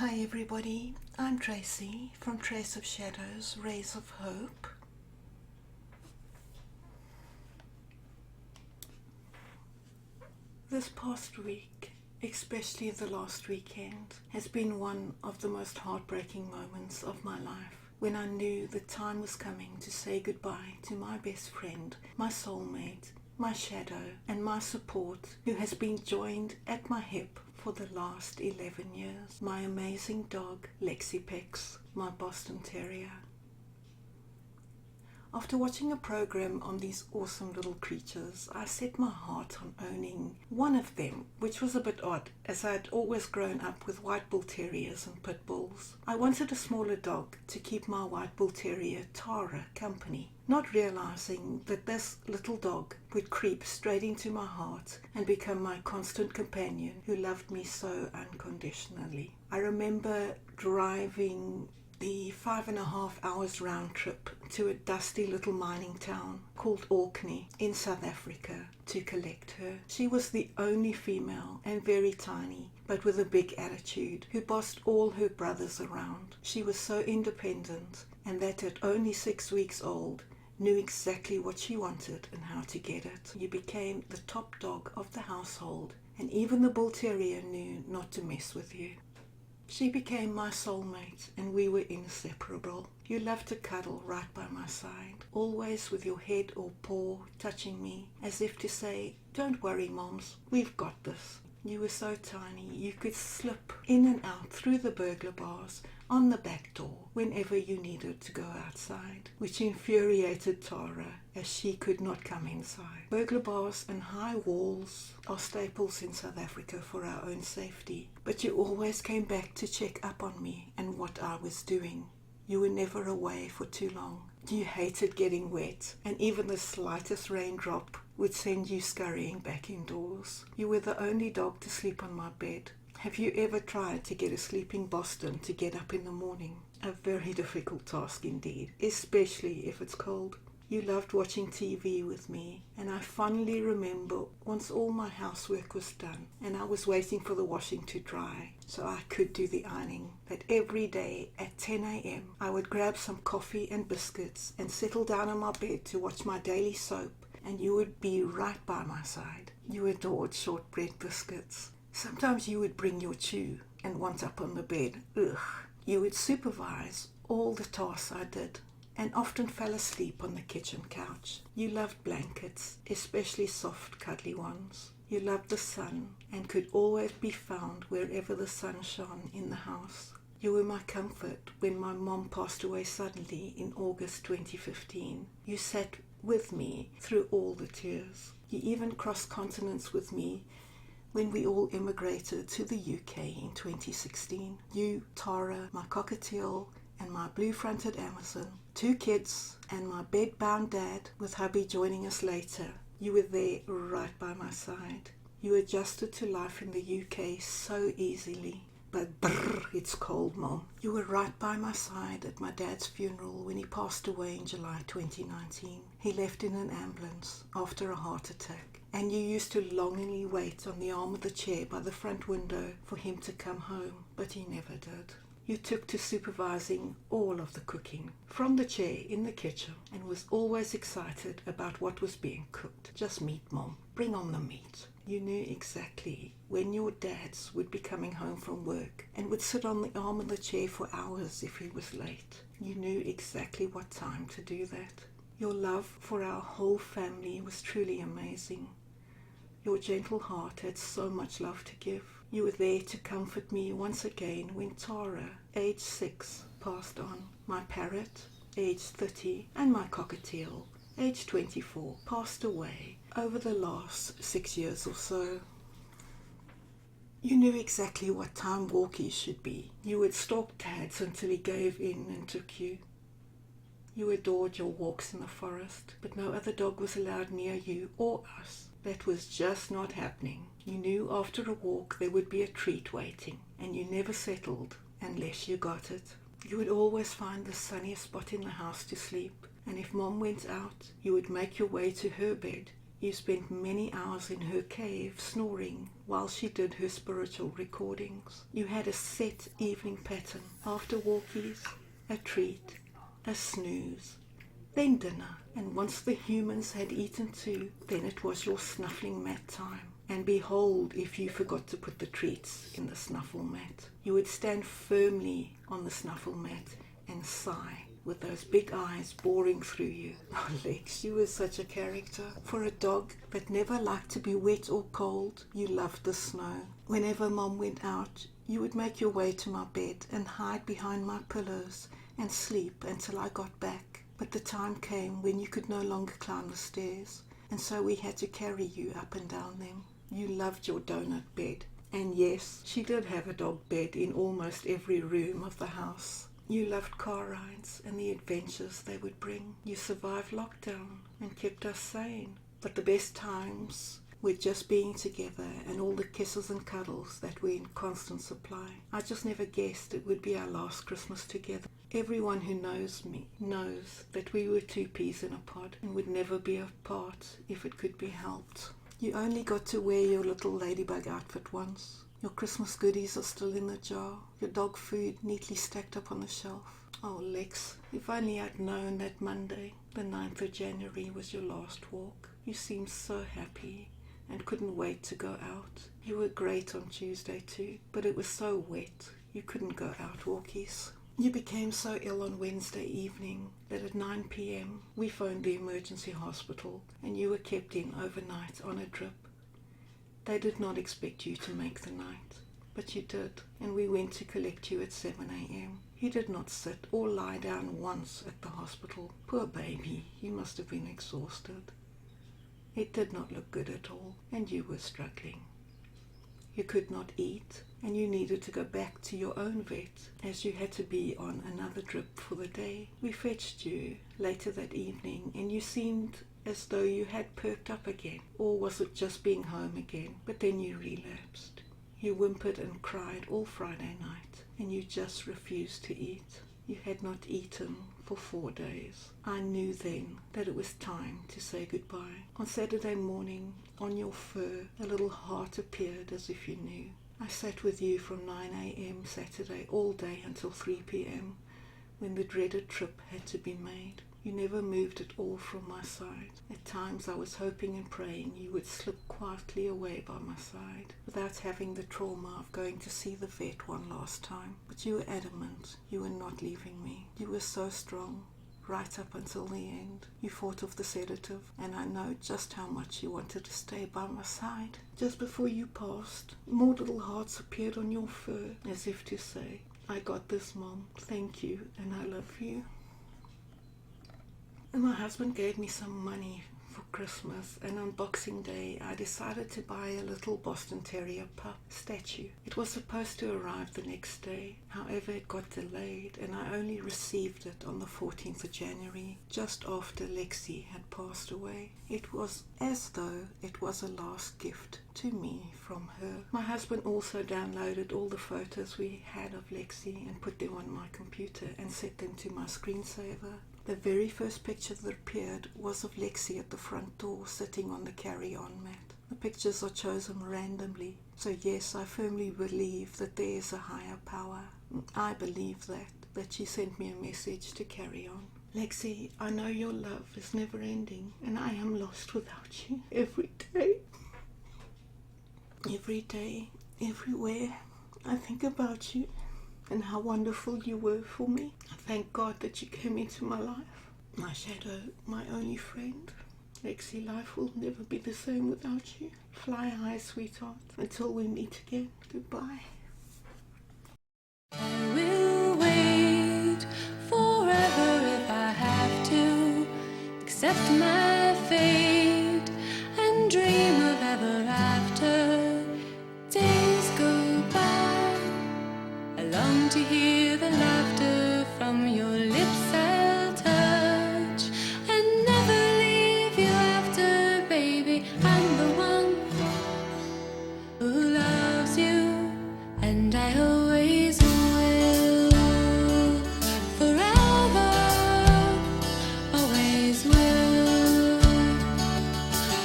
Hi everybody, I'm Tracy from Trace of Shadows, Rays of Hope. This past week, especially the last weekend, has been one of the most heartbreaking moments of my life, when I knew the time was coming to say goodbye to my best friend, my soulmate, my shadow and my support, who has been joined at my hip for the last 11 years, my amazing dog Lexie, my Boston Terrier. After watching a program on these awesome little creatures, I set my heart on owning one of them, which was a bit odd, as I had always grown up with white bull terriers and pit bulls. I wanted a smaller dog to keep my white bull terrier Tara company, not realizing that this little dog would creep straight into my heart and become my constant companion who loved me so unconditionally. I remember driving the 5.5 hours round trip to a dusty little mining town called Orkney in South Africa to collect her. She was the only female and very tiny, but with a big attitude, who bossed all her brothers around. She was so independent, and that at only 6 weeks old, knew exactly what she wanted and how to get it. You became the top dog of the household, and even the bull terrier knew not to mess with you. She became my soulmate, and we were inseparable. You loved to cuddle right by my side, always with your head or paw touching me, as if to say, "Don't worry, Moms, we've got this." You were so tiny, you could slip in and out through the burglar bars on the back door whenever you needed to go outside, which infuriated Tara, as she could not come inside. Burglar bars and high walls are staples in South Africa for our own safety, but you always came back to check up on me and what I was doing. You were never away for too long. You hated getting wet, and even the slightest raindrop would send you scurrying back indoors. You were the only dog to sleep on my bed. Have you ever tried to get a sleeping Boston to get up in the morning? A very difficult task indeed, especially if it's cold. You loved watching TV with me, and I fondly remember once all my housework was done and I was waiting for the washing to dry so I could do the ironing, that every day at 10 a.m. I would grab some coffee and biscuits and settle down on my bed to watch my daily soap, and you would be right by my side. You adored shortbread biscuits. Sometimes you would bring your chew, and once up on the bed, you would supervise all the tasks I did, and often fell asleep on the kitchen couch. You loved blankets, especially soft, cuddly ones. You loved the sun, and could always be found wherever the sun shone in the house. You were my comfort when my mom passed away suddenly in August 2015. You sat with me through all the tears. You even crossed continents with me when we all immigrated to the UK in 2016. You, Tara, my cockatiel, and my blue-fronted Amazon, 2 kids, and my bed-bound dad, with hubby joining us later. You were there right by my side. You adjusted to life in the UK so easily. But brrr, it's cold, Mom. You were right by my side at my dad's funeral when he passed away in July 2019. He left in an ambulance after a heart attack, and you used to longingly wait on the arm of the chair by the front window for him to come home, but he never did. You took to supervising all of the cooking from the chair in the kitchen, and was always excited about what was being cooked. "Just meat, Mom. Bring on the meat." You knew exactly when your dads would be coming home from work and would sit on the arm of the chair for hours if he was late. You knew exactly what time to do that. Your love for our whole family was truly amazing. Your gentle heart had so much love to give. You were there to comfort me once again when Tara, age 6, passed on. My parrot, age 30, and my cockatiel, age 24, passed away over the last 6 years or so. You knew exactly what time walkies should be. You would stalk Dad's until he gave in and took you. You adored your walks in the forest, but no other dog was allowed near you or us. That was just not happening. You knew after a walk there would be a treat waiting, and you never settled unless you got it. You would always find the sunniest spot in the house to sleep, and if Mom went out, you would make your way to her bed You spent many hours in her cave snoring while she did her spiritual recordings. You had a set evening pattern. After walkies, a treat, a snooze, then dinner. And once the humans had eaten too, then it was your snuffling mat time. And behold, if you forgot to put the treats in the snuffle mat. You would stand firmly on the snuffle mat and sigh, with those big eyes boring through you. Oh, Lex, you were such a character. For a dog that never liked to be wet or cold, you loved the snow. Whenever Mom went out, you would make your way to my bed and hide behind my pillows and sleep until I got back. But the time came when you could no longer climb the stairs, and so we had to carry you up and down them. You loved your donut bed. And yes, she did have a dog bed in almost every room of the house. You loved car rides and the adventures they would bring. You survived lockdown and kept us sane. But the best times were just being together and all the kisses and cuddles that were in constant supply. I just never guessed it would be our last Christmas together. Everyone who knows me knows that we were two peas in a pod and would never be apart if it could be helped. You only got to wear your little ladybug outfit once. Your Christmas goodies are still in the jar. Your dog food neatly stacked up on the shelf. Oh, Lex, if only I'd known that Monday, the 9th of January, was your last walk. You seemed so happy and couldn't wait to go out. You were great on Tuesday too, but it was so wet you couldn't go out walkies. You became so ill on Wednesday evening that at 9 p.m. we phoned the emergency hospital and you were kept in overnight on a drip. They did not expect you to make the night, but you did, and we went to collect you at 7 a.m. You did not sit or lie down once at the hospital. Poor baby, you must have been exhausted. It did not look good at all, and you were struggling. You could not eat, and you needed to go back to your own vet, as you had to be on another drip for the day. We fetched you later that evening, and you seemed as though you had perked up again, or was it just being home again? But then you relapsed. You whimpered and cried all Friday night, and you just refused to eat. You had not eaten for 4 days. I knew then that it was time to say goodbye. On Saturday morning, on your fur, a little heart appeared as if you knew. I sat with you from 9 a.m. Saturday all day until 3 p.m. when the dreaded trip had to be made. You never moved at all from my side. At times I was hoping and praying you would slip quietly away by my side without having the trauma of going to see the vet one last time. But you were adamant. You were not leaving me. You were so strong. Right up until the end. You fought off the sedative, and I know just how much you wanted to stay by my side. Just before you passed, more little hearts appeared on your fur, as if to say, I got this, Mom. Thank you, and I love you. And my husband gave me some money for Christmas, and on Boxing Day I decided to buy a little Boston Terrier pup statue. It was supposed to arrive the next day, however it got delayed, and I only received it on the 14th of January, just after Lexie had passed away. It was as though it was a last gift to me from her. My husband also downloaded all the photos we had of Lexie and put them on my computer and set them to my screensaver. The very first picture that appeared was of Lexie at the front door sitting on the carry-on mat. The pictures are chosen randomly, so yes, I firmly believe that there is a higher power. I believe that she sent me a message to carry on. Lexie, I know your love is never ending, and I am lost without you. Every day, everywhere, I think about you and how wonderful you were for me. I thank God that you came into my life. My shadow, my only friend. Lexie, life will never be the same without you. Fly high, sweetheart. Until we meet again. Goodbye. I will wait forever if I have to, accept my fate and dream of ever after. Days go by, I long to hear the laughter from your lips I'll touch, and never leave you after, baby. I'm the one who loves you, and I always will, forever, always will,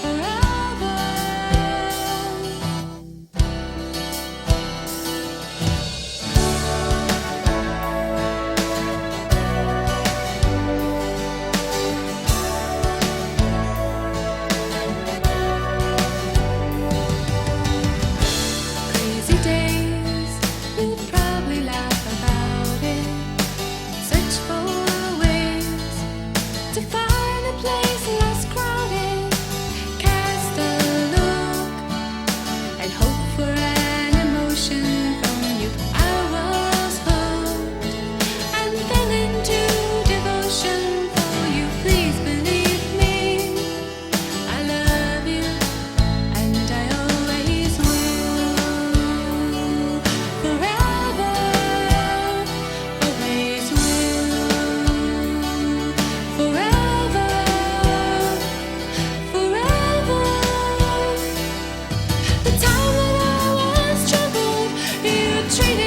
forever. treated